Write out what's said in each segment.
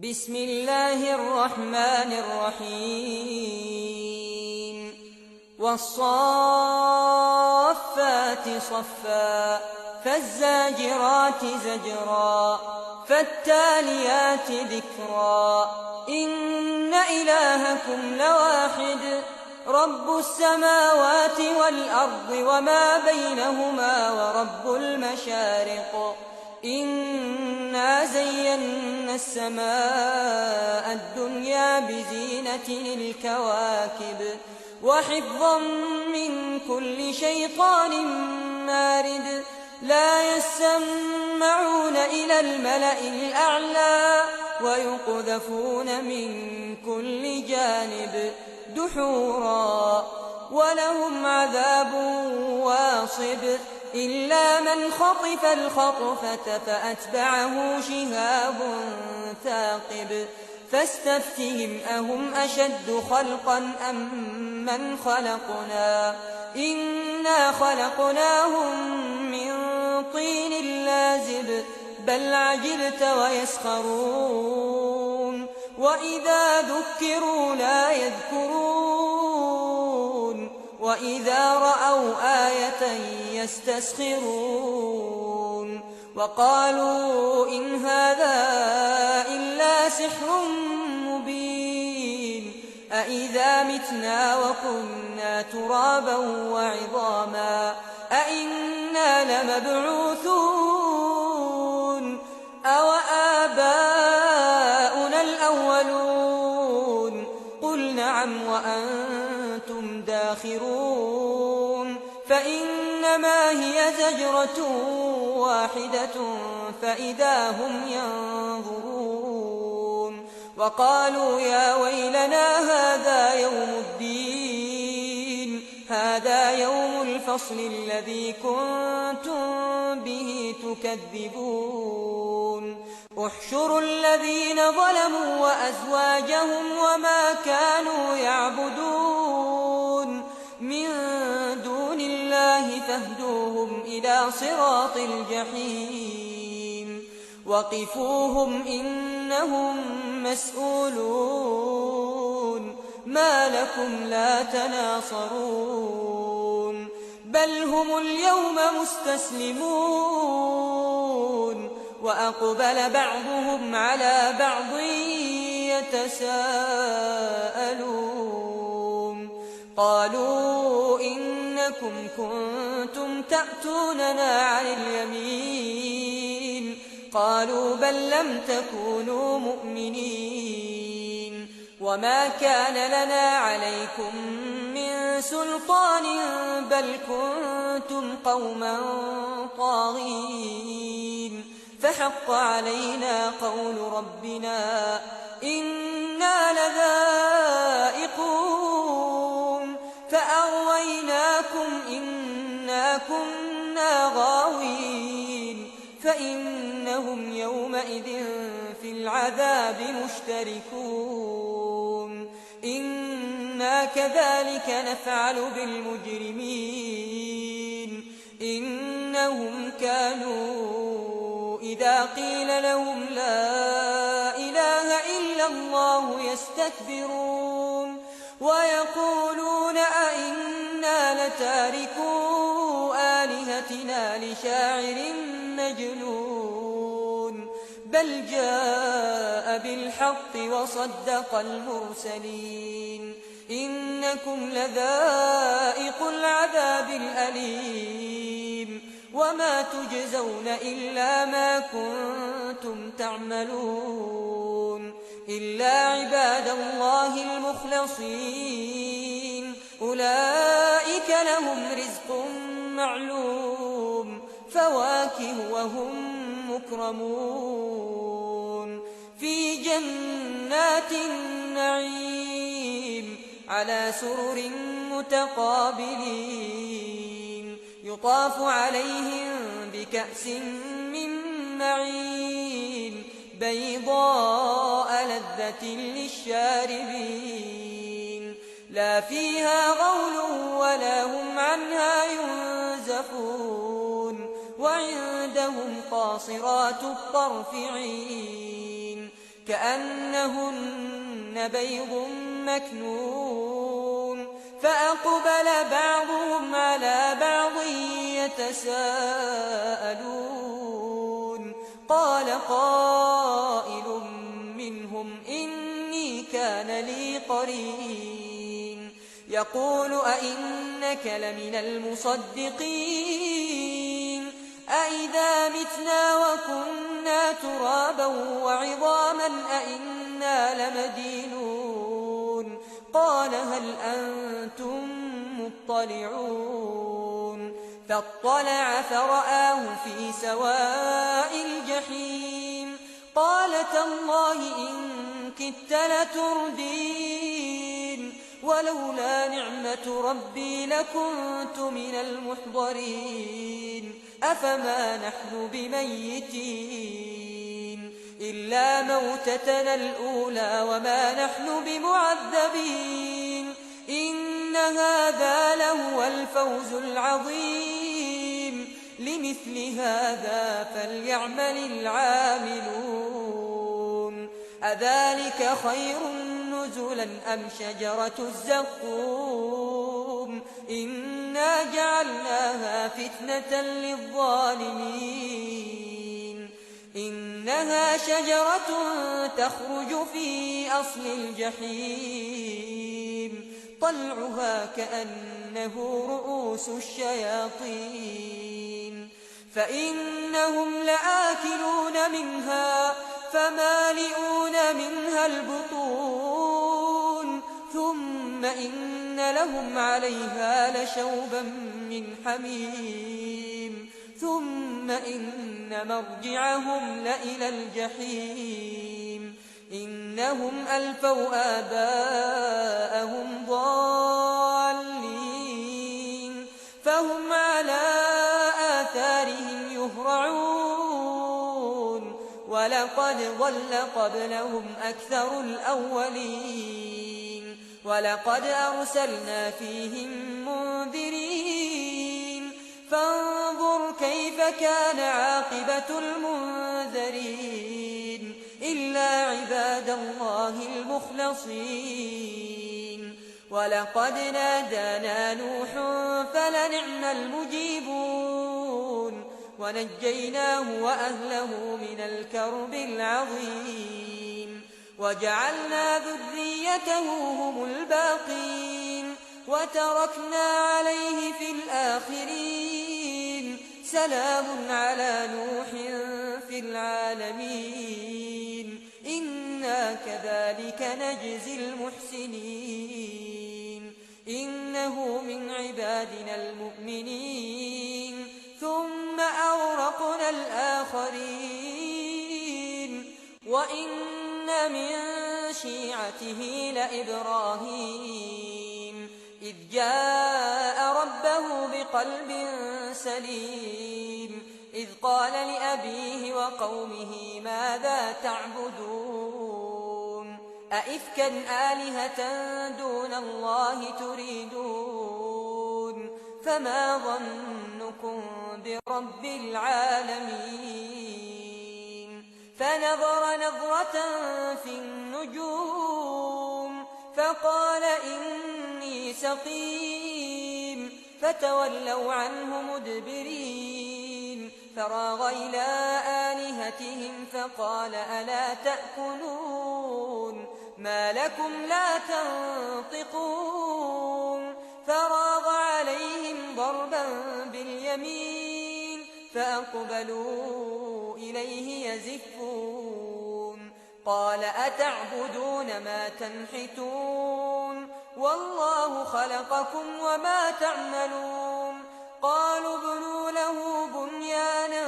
بسم الله الرحمن الرحيم والصافات صفا فالزاجرات زجرا فالتاليات ذكرا إن إلهكم لواحد رب السماوات والأرض وما بينهما ورب المشارق إنا زينا السماء الدنيا بزينة الكواكب وحفظا من كل شيطان مارد لا يسمعون إلى الملأ الأعلى ويقذفون من كل جانب دحورا ولهم عذاب واصب إلا من خطف الخطفة فأتبعه شهاب ثاقب فاستفتهم أهم أشد خلقا أم من خلقنا إنا خلقناهم من طين لازب بل عجلت ويسخرون وإذا ذكروا لا يذكرون وإذا رأوا آية يستسخرون وقالوا إن هذا إلا سحر مبين أإذا متنا وكنا ترابا وعظاما أإنا لمبعوثون أو آباؤنا الأولون قل نعم وأنتم داخرون فإنما هي زجرة واحدة فإذا هم ينظرون وقالوا يا ويلنا هذا يوم الدين هذا يوم الفصل الذي كنتم به تكذبون احشروا الذين ظلموا وأزواجهم وما كانوا يعبدون من دون الله فاهدوهم إلى صراط الجحيم وقفوهم إنهم مسؤولون ما لكم لا تناصرون بل هم اليوم مستسلمون وأقبل بعضهم على بعض يتساءلون قالوا إنكم كنتم تأتوننا عن اليمين قالوا بل لم تكونوا مؤمنين وما كان لنا عليكم من سلطان بل كنتم قوما طاغين فحق علينا قول ربنا إنا لذائقون فأغويناكم إنا كنا غاوين فإنهم يومئذ في العذاب مشتركون إنا كذلك نفعل بالمجرمين إنهم كانوا إذا قيل لهم لا إله إلا الله يستكبرون ويقولون أئنا لتاركو آلهتنا لشاعر مجنون بل جاء بالحق وصدق المرسلين إنكم لذائق العذاب الأليم وما تجزون إلا ما كنتم تعملون إلا عباد الله المخلصين أولئك لهم رزق معلوم فواكه وهم مكرمون في جنات النعيم على سرر متقابلين يطاف عليهم بكأس من معين بيضاء لذة للشاربين لا فيها غول ولا هم عنها ينزفون وعندهم قاصرات الطرف عين كأنهن بيض مكنون فأقبل بعضهم على بعض يتساءلون قال قائل منهم إني كان لي قرين يقول أئنك لمن المصدقين أئذا متنا وكنا ترابا وعظاما أئنا لمدينون قال هل أنتم مطلعون فاطلع فرآه في سواء الجحيم قال تالله إن كدت لتردين ولولا نعمة ربي لكنت من المحضرين أفما نحن بميتين إلا موتتنا الأولى وما نحن بمعذبين إن هذا لهو الفوز العظيم لمثل هذا فليعمل العاملون أذلك خير نزلا أم شجرة الزقوم إنا جعلناها فتنة للظالمين إنها شجرة تخرج في أصل الجحيم طلعها كأنه رؤوس الشياطين فإنهم لآكلون منها فمالئون منها البطون ثم إن لهم عليها لشوبا من حميم ثم إن مرجعهم لإلى الجحيم إنهم ألفوا آباءهم ضالين فهم على آثارهم يهرعون ولقد ضل قبلهم أكثر الأولين ولقد أرسلنا فيهم منذرين فانظر كيف كان عاقبة المنذرين إلا عباد الله المخلصين ولقد نادانا نوح فلنعم المجيبون ونجيناه وأهله من الكرب العظيم وجعلنا ذريته هم الباقين وتركنا عليه في الآخرين سلام على نوح في العالمين إنا كذلك نجزي المحسنين إنه من عبادنا المؤمنين ثم أغرقنا الآخرين وإن من شيعته لإبراهيم إذ جاء ربه بقلب سليم إذ قال لأبيه وقومه ماذا تعبدون أئفكا آلهة دون الله تريدون فما ظنكم برب العالمين فنظر نظرة في النجوم فقال إني سقيم فتولوا عنه مدبرين فراغ إلى آلهتهم فقال ألا تأكلون ما لكم لا تنطقون فراغ عليهم ضربا باليمين فأقبلوا إليه يزفون قال أتعبدون ما تنحتون والله خلقكم وما تعملون قالوا ابنوا له بنيانا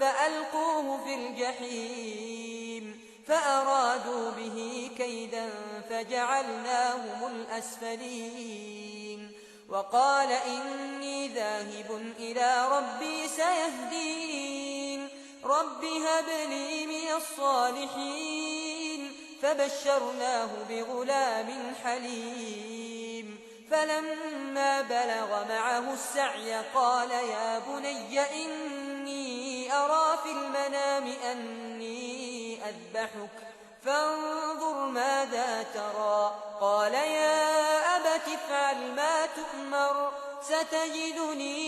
فألقوه في الجحيم فأرادوا به كيدا فجعلناهم الأسفلين وقال إني ذاهب إلى ربي سيهدين رب هب لي من الصالحين فبشرناه بغلام حليم فلما بلغ معه السعي قال يا بني إني أرى في المنام أني أذبحك فانظر ماذا ترى. قال يا أبت افعل ما تؤمر، ستجدني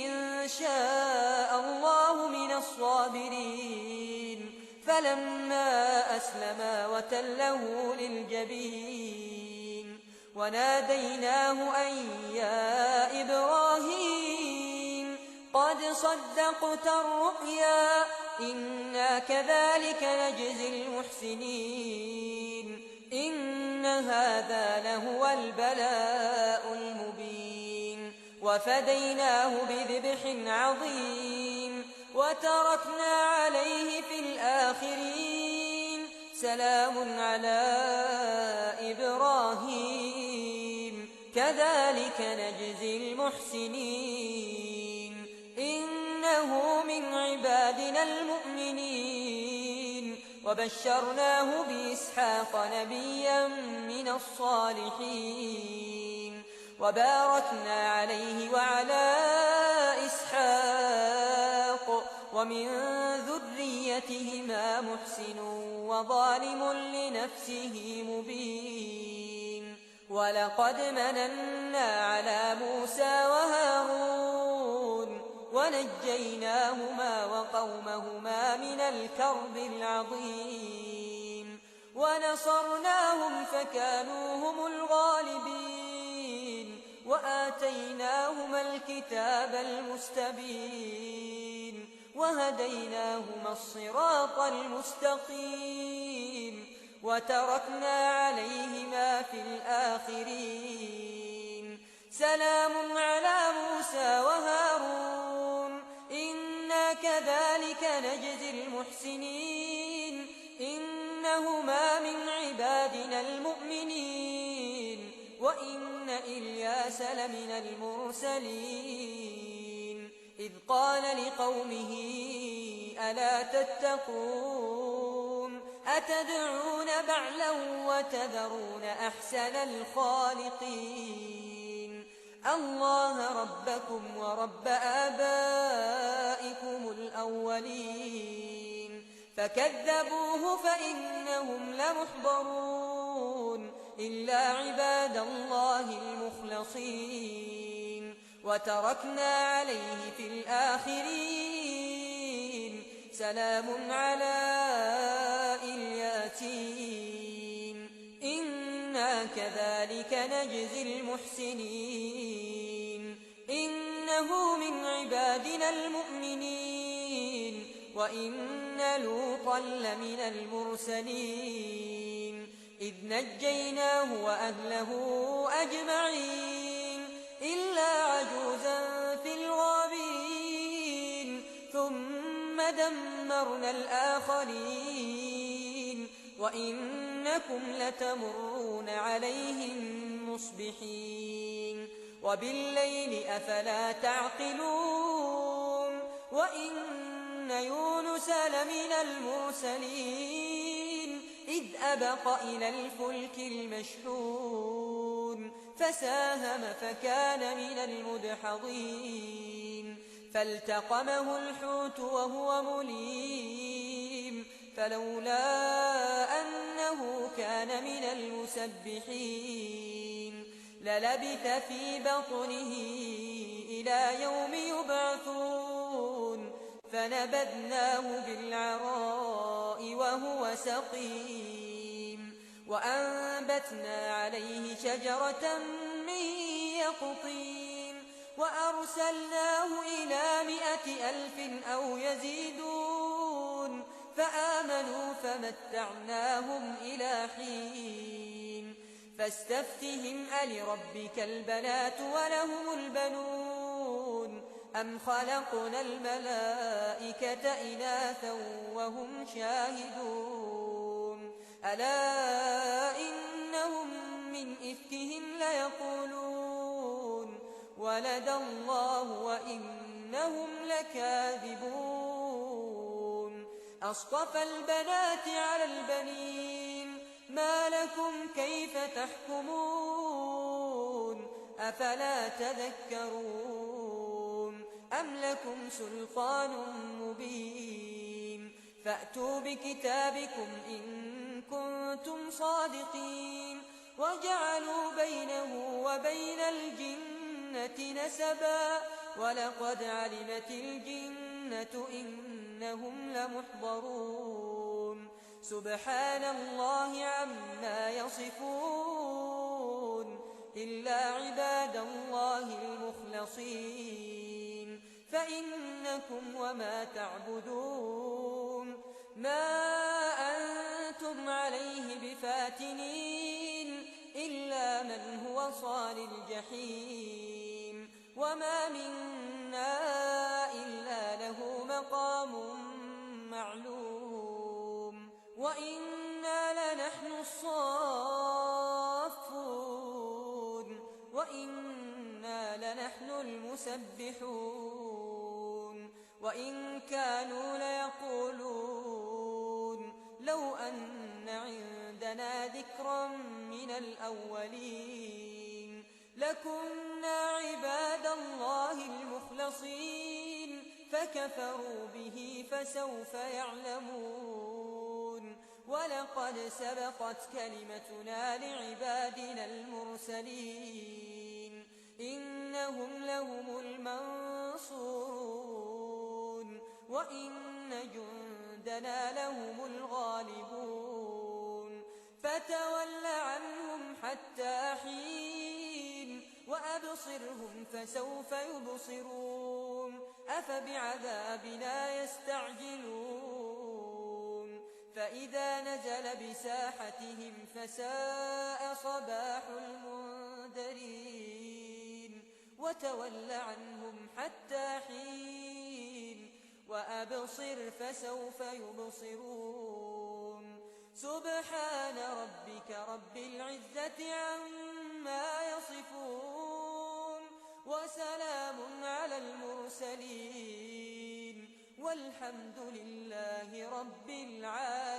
إن شاء الله من الصابرين. فلما أسلما وتله للجبين وناديناه أن يا إبراهيم قد صدقت الرؤيا إنا كذلك نجزي المحسنين إن هذا لهو البلاء المبين. وفديناه بذبح عظيم وتركنا عليه في الآخرين سلام على إبراهيم كذلك نجزي المحسنين إنه من عبادنا المؤمنين. وبشرناه بإسحاق نبيا من الصالحين وباركنا عليه وعلى إسحاق ومن ذريتهما محسن وظالم لنفسه مبين. ولقد مننا على موسى وهارون ونجيناهما وقومهما من الكرب العظيم ونصرناهم فكانوا هم الغالبين وآتيناهما الكتاب المستبين وهديناهما الصراط المستقيم وتركنا عليهما في الآخرين سلام على موسى وهارون إنا كذلك نجزي المحسنين إنهما من عبادنا المؤمنين وإن إلياس لمن المرسلين إذ قال لقومه ألا تتقون أتدعون بعلا وتذرون أحسن الخالقين الله ربكم ورب آبائكم الأولين فكذبوه فإنهم لمحضرون إلا عباد الله المخلصين وتركنا عليه في الآخرين سلام على الياسين إنا كذلك نجزي المحسنين إنه من عبادنا المؤمنين وإن لوطا لمن المرسلين إذ نجيناه وأهله أجمعين إلا عجوزا في الغابرين ثم دمرنا الآخرين وإنكم لتمرون عليهم مصبحين وبالليل أفلا تعقلون وإن يونس لمن المرسلين إذ أبق إلى الفلك المشحون فساهم فكان من المدحضين فالتقمه الحوت وهو مليم فلولا أنه كان من المسبحين للبث في بطنه إلى يوم يبعثون فنبذناه بالعراء وهو سقيم وأنبتنا عليه شجرة من يقطين وأرسلناه إلى 100,000 أو يزيدون فآمنوا فمتعناهم إلى حين فاستفتهم ألربك البنات ولهم البنون أم خلقنا الملائكة إناثا وهم شاهدون ألا إنهم من إفكهم ليقولون ولد الله وإنهم لكاذبون أصطفى البنات على البنين ما لكم كيف تحكمون أفلا تذكرون أم لكم سلطان مبين فأتوا بكتابكم إن صادقين وجعلوا بينه وبين الجنة نسبا ولقد علمت الجنة إنهم لمحضرون سبحان الله عما يصفون إلا عباد الله المخلصين فإنكم وما تعبدون ما أنتم عليه بفاتنين إلا من هو صال الجحيم وما منا إلا له مقام معلوم وإنا لنحن الصافون وإنا لنحن المسبحون وإن كانوا ليقولون لو أن عندنا ذكرا من الأولين لكنا عباد الله المخلصين فكفروا به فسوف يعلمون ولقد سبقت كلمتنا لعبادنا المرسلين إنهم لهم المنصورون وإن جندنا لهم الغالبون فتول عنهم حتى حين وأبصرهم فسوف يبصرون أفبعذابنا يستعجلون فإذا نزل بساحتهم فساء صباح المنذرين وتول عنهم حتى حين وأبصر فسوف يبصرون سبحان ربك رب العزة عما يصفون وسلام على المرسلين والحمد لله رب العالمين